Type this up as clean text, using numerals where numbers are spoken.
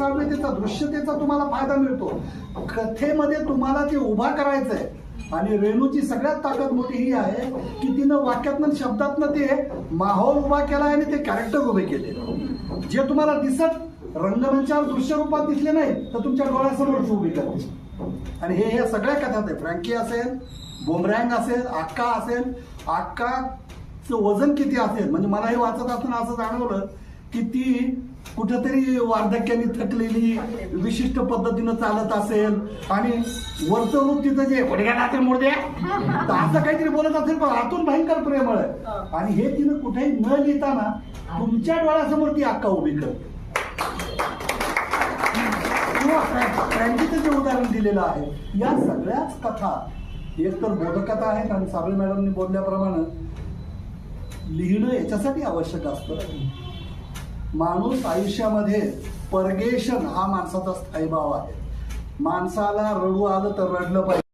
श्राव्यतेचा दृश्यतेचा तुम्हाला फायदा मिळतो. कथेमध्ये तुम्हाला ते उभा करायचंय. आणि रेणूची सगळ्यात ताकद मोठी ही आहे की तिनं वाक्यातनं शब्दातनं ते माहोल उभा केला आणि ते कॅरेक्टर उभे केले. जे तुम्हाला दिसत रंगमंचावर दृश्य रूपात दिसले नाही तर तुमच्या डोळ्यासमोर उभी करते. आणि हे सगळ्या कथात आहे. फ्रँकी असेल, बोमरँग असेल, आक्का असेल. आक्काचं वजन किती असेल म्हणजे मला हे वाचत असताना असं जाणवलं की ती कुठेतरी वार्धक्याने थकलेली विशिष्ट पद्धतीनं चालत असेल आणि वरचं रूप तिथं जे गुडघ्याला मोडद्या तर असं काहीतरी बोलत असेल पण आतून भयंकर प्रेमळ आहे. आणि हे तिनं कुठेही न लिहिताना तुमच्या डोळ्यासमोर ती आक्का उभी करते. किंवा फ्रँकीचं जे उदाहरण दिलेलं आहे, या सगळ्याच कथा एकतर बोधकथा आहेत आणि साबळे मॅडमनी बोलल्याप्रमाणे लिहिणं याच्यासाठी आवश्यक असतं. माणूस आयुष्यामध्ये पर्गेशन हा माणसाचा स्थायीभाव आहे. माणसाला रडू आलं तर रडलं पाहिजे.